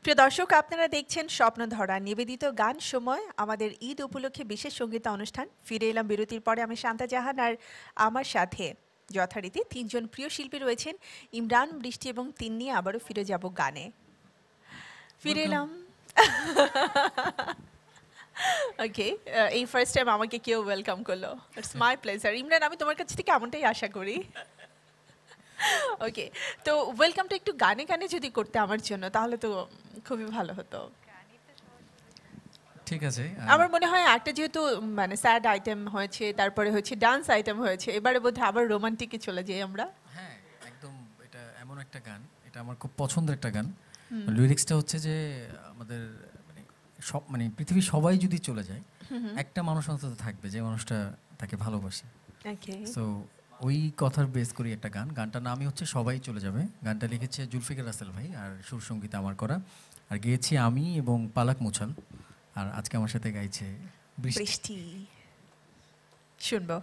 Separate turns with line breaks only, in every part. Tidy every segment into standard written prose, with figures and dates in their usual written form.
প্রিয় দর্শক, আপনারা দেখছেন স্বপ্নধরা নিবেদিত গান সময়, আমাদের ঈদ উপলক্ষে বিশেষ সঙ্গীত অনুষ্ঠান। ফিরে এলাম বিরতির পরে। আমি শান্তা জাহান, আর আমার সাথে যথারীতি তিনজন প্রিয় শিল্পী রয়েছেন, ইমরান, বৃষ্টি এবং তিন্নি। আবারও ফিরে যাব গানে। ফিরে
ওয়েলকাম।
এলাম। ওকে, এই ফার্স্ট টাইম আমাকে কেউ ওয়েলকাম করলো। It's my pleasure. ইমরান, আমি তোমার কাছ থেকে এমনটাই আশা করি। ওকে, তো ওয়েলকামটা একটু গানে গানে যদি করতে আমার জন্য, তাহলে তো খুবই ভালো হতো।
ঠিক আছে।
আমার মনে হয় একটা যেহেতু মানে স্যাড আইটেম হয়েছে, তারপরে হচ্ছে ডান্স আইটেম হয়েছে, এবারে বোধহয় আবার রোমান্টিকে চলে যাই আমরা।
হ্যাঁ, একদম। এটা এমন একটা গান, এটা আমার খুব পছন্দের একটা গান। লিরিক্সটা হচ্ছে যে আমাদের মানে মানে পৃথিবীর সবাই যদি চলে যায়, একটা মানুষ অন্তত থাকবে যে মানুষটা তাকে ভালোবাসে।
ওকে।
সো ওই কথার বেস করি একটা গান। গানটার নামই হচ্ছে সবাই চলে যাবে। গানটা লিখেছে জুলফিকার রাসেল ভাই, আর সুর সঙ্গীত আমার করা, আর গেয়েছি আমি এবং পালাক মুছাল। আর আজকে আমার সাথে গাইছে বৃষ্টি।
বৃষ্টি। শুনবো।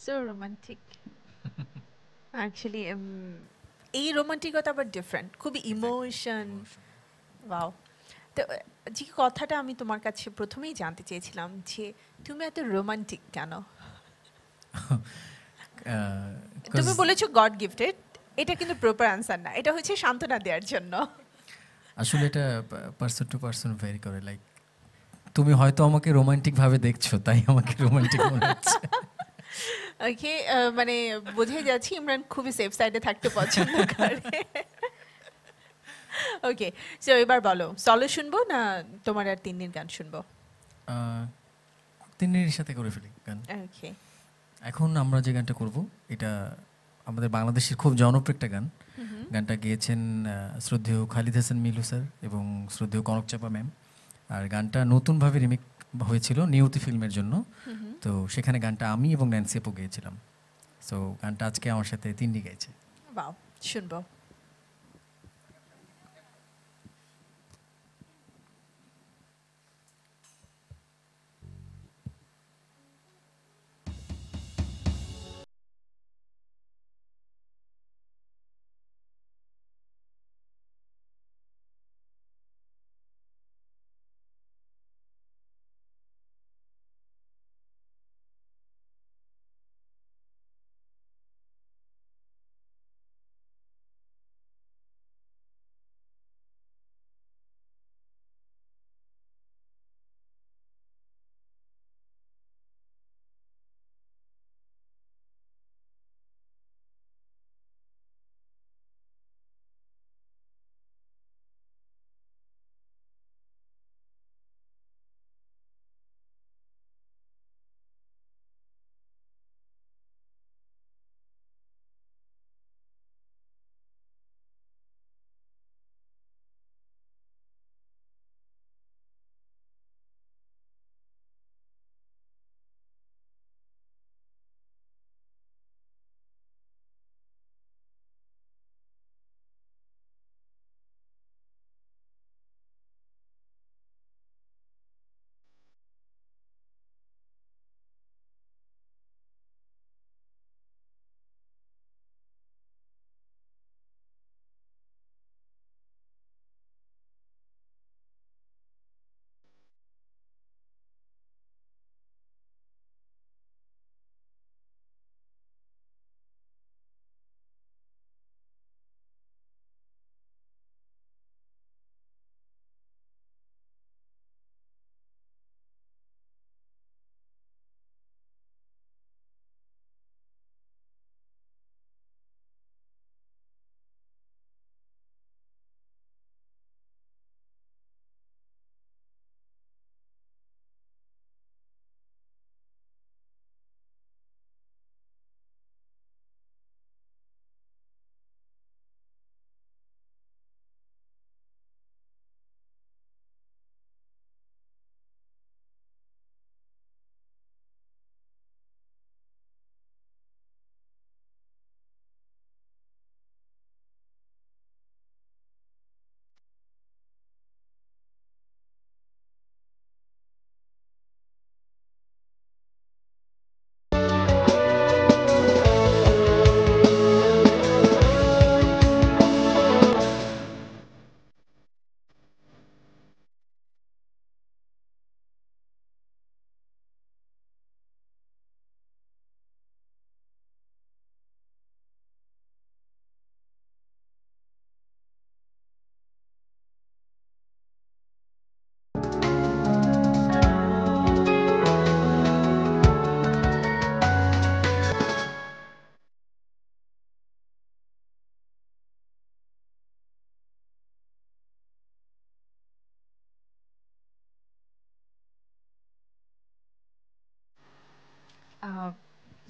সো রোমান্টিক অ্যাকচুয়ালি এই রোমান্টিকতা আবার ডিফারেন্ট, খুবই ইমোশন। ওয়াও। তো যে কথাটা আমি তোমার কাছে প্রথমেই জানতে চেয়েছিলাম যে তুমি এত রোমান্টিক কেন? তুমি বলেছো গড গিফটেড, এটা কিন্তু প্রপার অ্যান্সার না, এটা হচ্ছে সান্ত্বনা দেওয়ার জন্য।
আসলে এটা পার্সন টু পার্সন ভ্যারি করে। লাইক তুমি হয়তো আমাকে রোমান্টিক ভাবে দেখছো, তাই আমাকে রোমান্টিক মনে হচ্ছে।
ওকে, মানে বোঝাই যাচ্ছে ইমরান খুবই সেফ সাইডে থাকতে পছন্দ করে। ওকে, সো এবার বলো, সলো শুনবো না তোমার আর তিন্নির গান শুনবো?
আহ, তিন্নির সাথে করে ফেলি গান।
ওকে,
এখন আমরা যে গানটা করব এটা আমাদের বাংলাদেশের খুব জনপ্রিয় একটা গান। গানটা গেয়েছেন শ্রদ্ধেয় খালিদ হাসান মিলু স্যার এবং শ্রদ্ধেয় কনক চাপা ম্যাম। আর গানটা নতুনভাবে রিমেক হয়েছিল নিয়তি ফিল্মের জন্য। তো সেখানে গানটা আমি এবং ন্যান্সি আপু গেয়েছিলাম। সো গানটা আজকে আমার সাথে তিন্নি গাইছে।
বাও, শুনবো।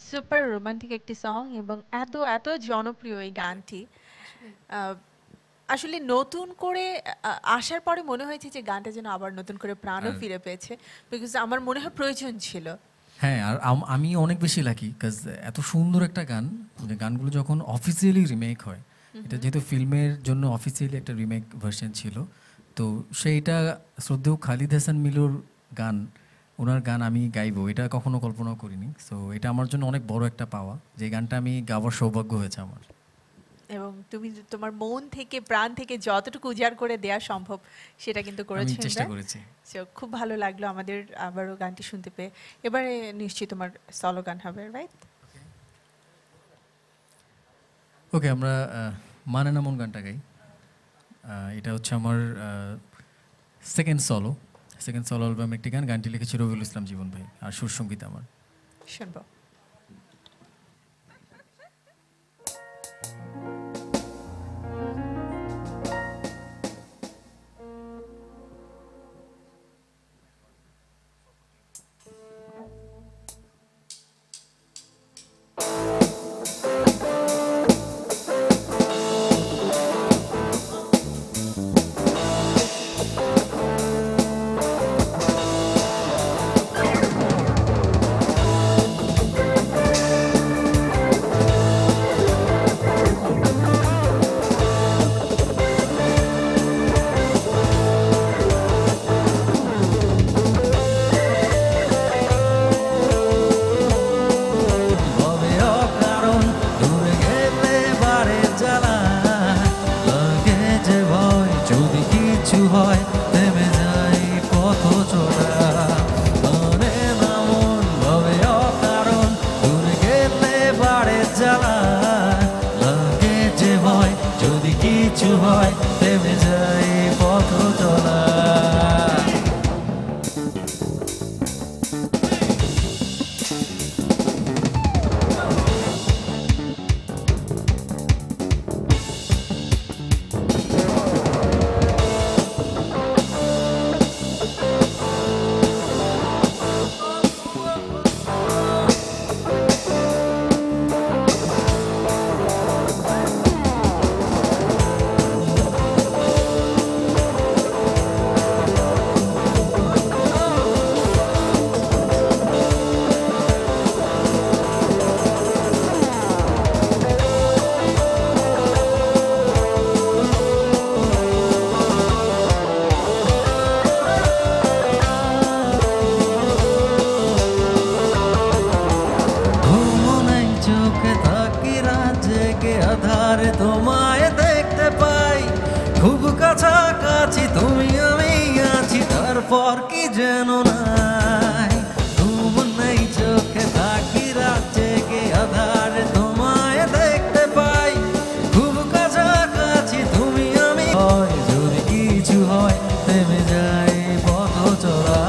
সুপার রোমান্টিক একটি সং এবং এত এত জনপ্রিয় এই গানটি। আহ, আসলে নতুন করে আসার পরে মনে হয়েছে যে গানটা যেন আবার নতুন করে প্রাণও
আর
ফিরে পেয়েছে, বিকজ আমার মনে হয় প্রয়োজন ছিল।
হ্যাঁ, আর আমি অনেক বেশি লাকি কাজ এত সুন্দর একটা গান, যে গানগুলো যখন অফিসিয়ালি রিমেক হয়, এটা যেহেতু ফিল্মের জন্য অফিসিয়ালি একটা রিমেক ভার্সন ছিল, তো সেইটা শ্রদ্ধেয় খালিদ হাসান মিলুর গান ওনার গান আমি গাইবো এটা কখনো কল্পনাও করিনি। সো এটা আমার জন্য অনেক বড় একটা পাওয়া, যে গানটা আমি গাওয়ার সৌভাগ্য হয়েছে আমার।
এবং তুমি তোমার মন থেকে প্রাণ থেকে যতটুকু উজাড় করে দেওয়া সম্ভব সেটা কিন্তু
আমি
করেছো
চেষ্টা
ইমরান।
করেছি।
So, খুব ভালো লাগলো আমাদের আবারও গানটি শুনতে পেয়ে। এবারে নিশ্চয়ই তোমার সলো গান হবে, রাইট?
ওকে, আমরা মানে না মন গানটা গাই। এটা হচ্ছে আমার সেকেন্ড সলো অ্যালবামের একটি গান। গানটি লিখেছে রবিউল ইসলাম জীবন ভাই, আর সুর সঙ্গীত আমার।
শুনবো।
ভবে অকারণ দূরে গেলে বারে জ্বালা লাগে যে ভয়, যদি কিছু হয় থেমে যাই পথ চলা। মানে না মন ভবে অকারণ দূরে গেলে বারে জ্বালা লাগে যে ভয়, যদি কিছু হয় থেমে যাই পথ চলা। ঘুমো নাই চোখে থাকি রাত জেগে আধারে তোমায় দেখতে পাই, খুব কাছাকাছি তুমি আমি আছি, তারপর কি যেন নাই। ঘুমো নাই চোখে থাকি রাত জেগে আধারে তোমায় দেখতে পাই, খুব কাছাকাছি তুমি আমি, হয় যদি কিছু হয় থেমে যায় পথ চলা।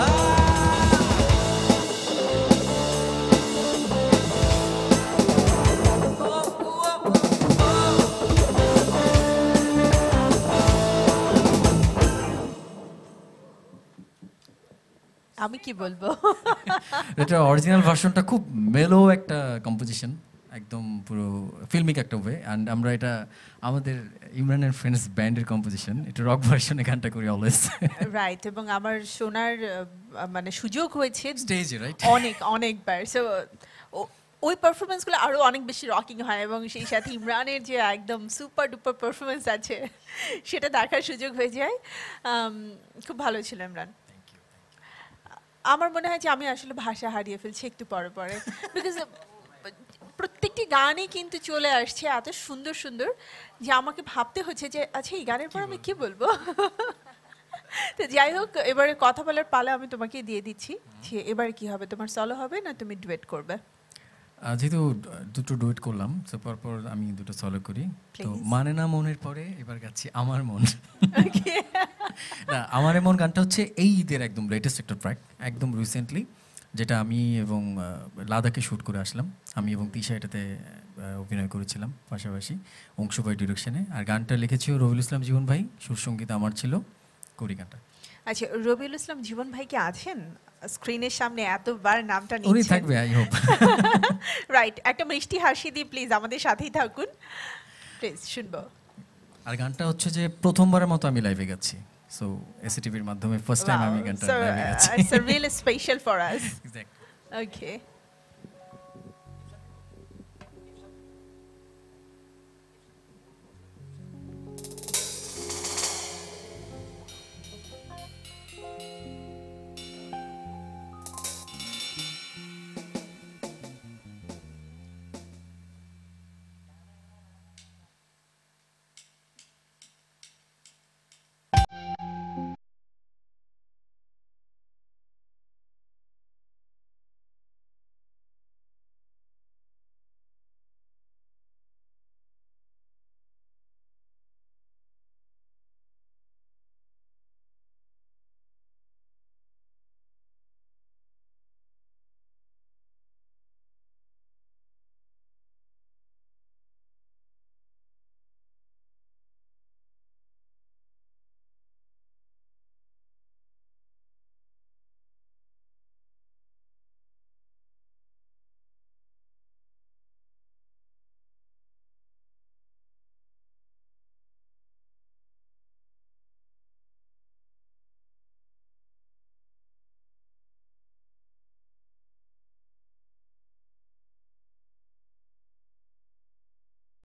আমি কি বলবো?
এটা অরিজিনাল ভার্সনটা খুব মেলো একটা কম্পোজিশন, একদম পুরো ফিল্মিক একটা ওয়ে। অ্যান্ড আমরা এটা আমাদের ইমরানের ফ্রেন্ডস ব্যান্ডের কম্পোজিশন, এটা রক ভার্সনে গানটা করি অলওয়েজ
রাইট, এবং আমার শোনার মানে সুযোগ হয়েছে
স্টেজে, রাইট?
অনেকবার। সো ওই পারফরমেন্সগুলো আরো অনেক বেশি রকিং হয়, এবং সেই সাথে ইমরানের যে একদম সুপার ডুপার পারফরমেন্স আছে সেটা দেখার সুযোগ হয়ে যায়। খুব ভালো ছিল ইমরান। আমার মনে হয় যে আমি আসলে ভাষা হারিয়ে ফেলছি একটু পরে পরে, বিকজ প্রত্যেকটি গানই কিন্তু চলে আসছে এত সুন্দর সুন্দর যে আমাকে ভাবতে হচ্ছে যে আচ্ছা এই গানের পর আমি কি বলবো। তো যাই হোক, এবারে কথা বলার পালা আমি তোমাকে দিয়ে দিচ্ছি যে এবারে কি হবে, তোমার সলো হবে না তুমি ডুয়েট করবে?
যেহেতু দুটো ডুয়েট করলাম, তো পরপর আমি দুটো সলো করি। তো
Please.
মানে না মনের পরে এবার গাচ্ছি আমার মন।
Okay.
না, আমার মন গানটা হচ্ছে এই ঈদের একদম লেটেস্ট একটা ট্র্যাক, একদম রিসেন্টলি, যেটা আমি এবং লাদাখে শ্যুট করে আসলাম। আমি এবং তিশা এটাতে অভিনয় করেছিলাম পাশাপাশি অংশবাই ডিরেকশনে। আর গানটা লিখেছিল রবিউল ইসলাম জীবন ভাই, সুর সঙ্গীত আমার ছিল, করি গানটা।
আচ্ছা, রবিউল ইসলাম জীবন ভাই কি আছেন স্ক্রিনের সামনে? এতবার নামটা
উনি
নিচ্ছেন।
থাকবে, আই হোপ।
রাইট, একটা মিষ্টি হাসি দিয়ে প্লিজ আমাদের সাথেই থাকুন, প্লিজ শুনবো।
আর গানটা হচ্ছে যে প্রথমবারের মতো আমি লাইভে গাচ্ছি, সো এসিটিভির মাধ্যমে ফার্স্ট টাইম আমি গানটা লাইভে গাচ্ছি।
It's a really special for us.
Exactly.
Okay.